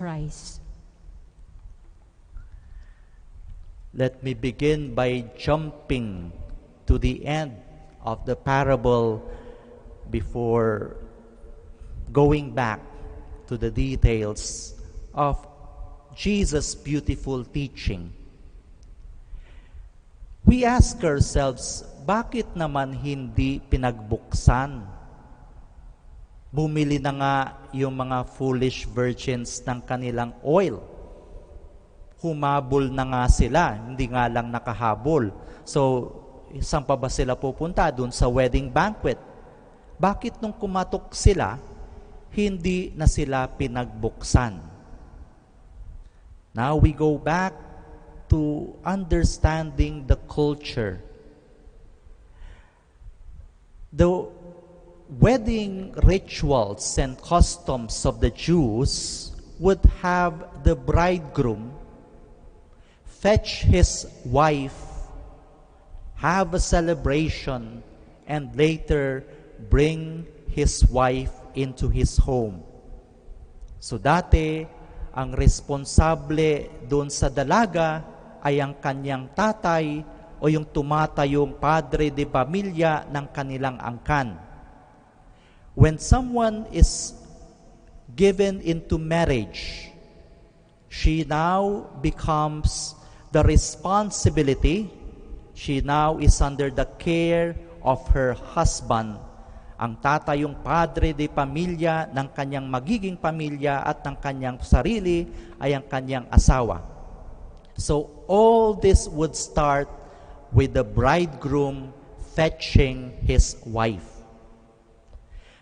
Christ. Let me begin by jumping to the end of the parable before going back to the details of Jesus' beautiful teaching. We ask ourselves, bakit naman hindi pinagbuksan? Bumili na nga yung mga foolish virgins ng kanilang oil. Humabol na nga sila, hindi nga lang nakahabol. So, saan pa ba sila pupunta? Doon sa wedding banquet. Bakit nung kumatok sila, hindi na sila pinagbuksan? Now we go back to understanding the culture. The wedding rituals and customs of the Jews would have the bridegroom fetch his wife, have a celebration, and later bring his wife into his home. So dati, ang responsable doon sa dalaga ay ang kanyang tatay o yung tumatayong padre de pamilya ng kanilang angkan. When someone is given into marriage, she now becomes the responsibility. She now is under the care of her husband. Ang tatay yung padre de pamilya ng kanyang magiging pamilya at ng kanyang sarili ay ang kanyang asawa. So all this would start with the bridegroom fetching his wife.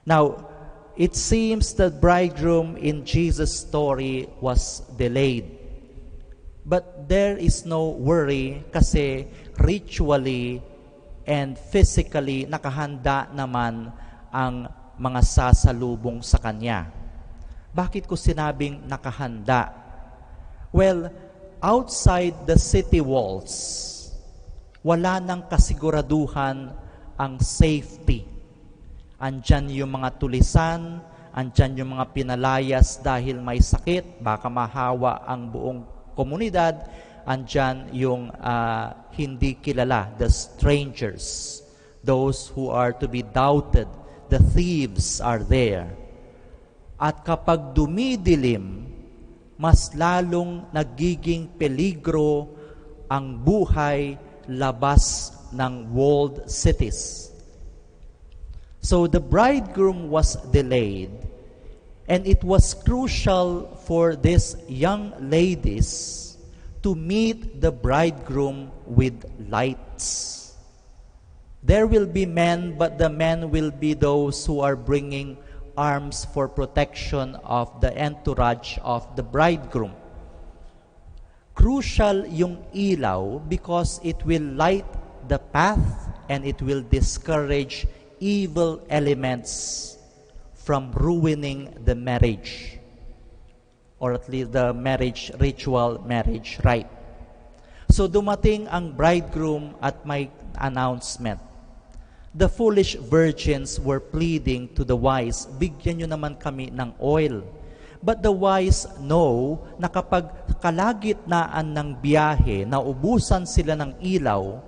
Now, it seems that bridegroom in Jesus' story was delayed. But there is no worry kasi ritually and physically nakahanda naman ang mga sasalubong sa kanya. Bakit ko sinabing nakahanda? Well, outside the city walls, wala nang kasiguraduhan ang safety. Andyan yung mga tulisan, andyan yung mga pinalayas dahil may sakit, baka mahawa ang buong komunidad, andyan yung hindi kilala, the strangers, those who are to be doubted, the thieves are there. At kapag dumidilim, mas lalong nagiging peligro ang buhay labas ng walled cities. So the bridegroom was delayed, and it was crucial for these young ladies to meet the bridegroom with lights. There will be men, but the men will be those who are bringing arms for protection of the entourage of the bridegroom. Crucial yung ilaw because it will light the path and it will discourage evil elements from ruining the marriage, or at least the marriage ritual, marriage rite. So dumating ang bridegroom at may announcement. The foolish virgins were pleading to the wise, bigyan nyo naman kami ng oil. But the wise know na kapag kalagitnaan ng biyahe, naubusan sila ng ilaw,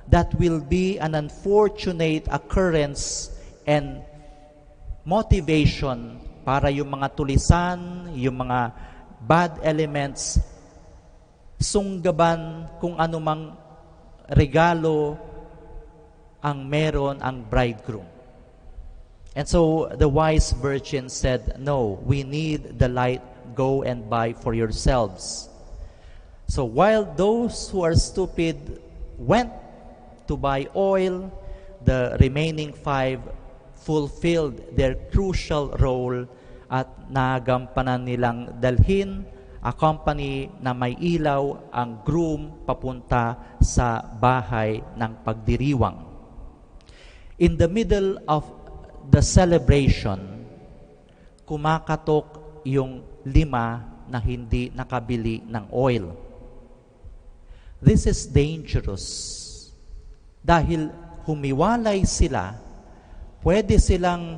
that will be an unfortunate occurrence and motivation para yung mga tulisan, yung mga bad elements, sunggaban kung anumang regalo ang meron ang bridegroom. And so the wise virgin said, no, we need the light, go and buy for yourselves. So while those who are stupid went to buy oil, the remaining 5 fulfilled their crucial role at nagampanan nilang dalhin, accompany na may ilaw ang groom papunta sa bahay ng pagdiriwang. In the middle of the celebration, kumakatok yung 5 na hindi nakabili ng oil. This is dangerous. Dahil humiwalay sila, pwede silang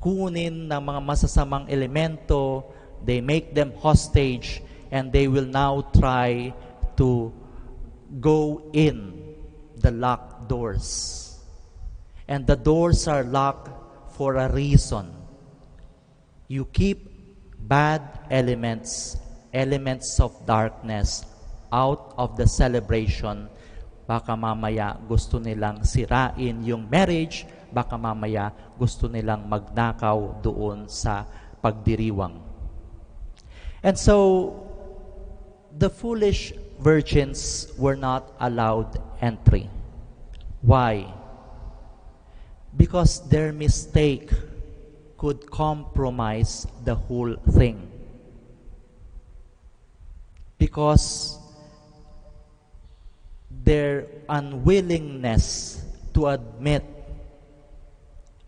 kunin ng mga masasamang elemento, they make them hostage, and they will now try to go in the locked doors. And the doors are locked for a reason. You keep bad elements, elements of darkness, out of the celebration. Baka mamaya gusto nilang sirain yung marriage, baka mamaya gusto nilang magnakaw doon sa pagdiriwang. And so, the foolish virgins were not allowed entry. Why? Because their mistake could compromise the whole thing. Because their unwillingness to admit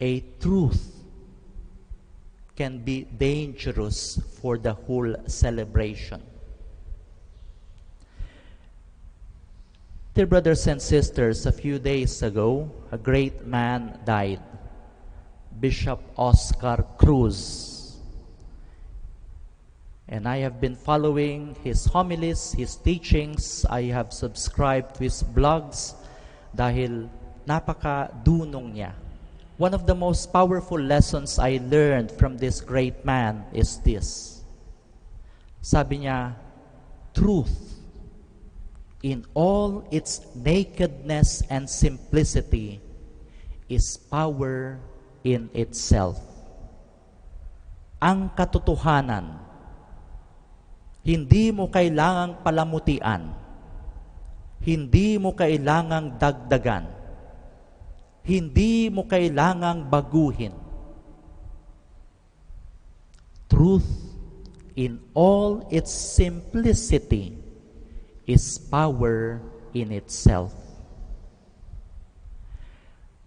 a truth can be dangerous for the whole celebration. Dear brothers and sisters, a few days ago, a great man died, Bishop Oscar Cruz. And I have been following his homilies, his teachings. I have subscribed to his blogs dahil napaka-dunong niya. One of the most powerful lessons I learned from this great man is this. Sabi niya, truth in all its nakedness and simplicity is power in itself. Ang katotohanan, hindi mo kailangang palamutian, hindi mo kailangang dagdagan, hindi mo kailangang baguhin. Truth in all its simplicity is power in itself.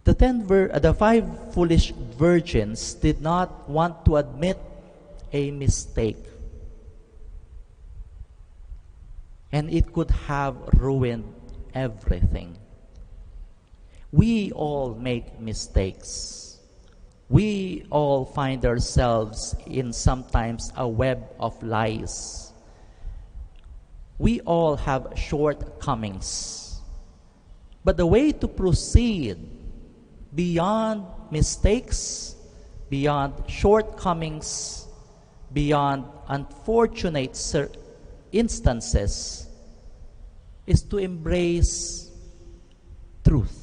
The 5 foolish virgins did not want to admit a mistake. And it could have ruined everything. We all make mistakes. We all find ourselves in sometimes a web of lies. We all have shortcomings. But the way to proceed beyond mistakes, beyond shortcomings, beyond unfortunate instances is to embrace truth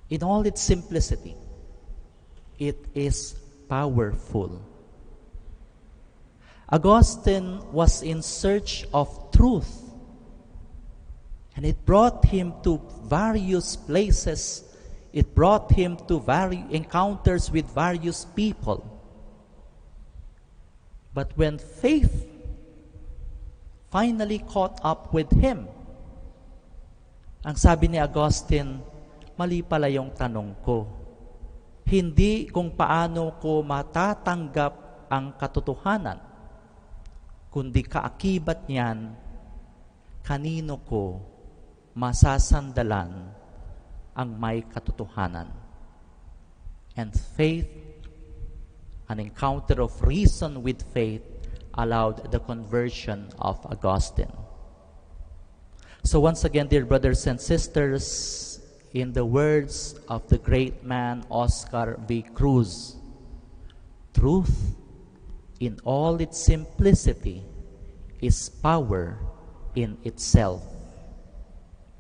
in all its simplicity. It is powerful. Augustine was in search of truth, and it brought him to various places. It brought him to various encounters with various people. But when faith finally caught up with him, ang sabi ni Augustine, mali pala yung tanong ko. Hindi kung paano ko matatanggap ang katotohanan, kundi kaakibat niyan, kanino ko masasandalan ang may katotohanan. And faith, an encounter of reason with faith, allowed the conversion of Augustine. So once again, dear brothers and sisters, in the words of the great man Oscar V. Cruz, truth in all its simplicity is power in itself.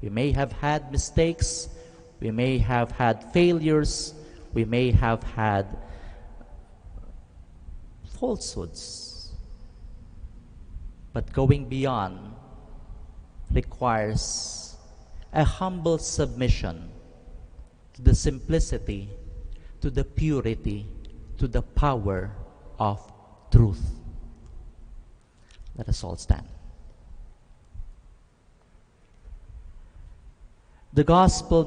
We may have had mistakes, we may have had failures, we may have had falsehoods. But going beyond requires a humble submission to the simplicity, to the purity, to the power of truth. Let us all stand. The gospel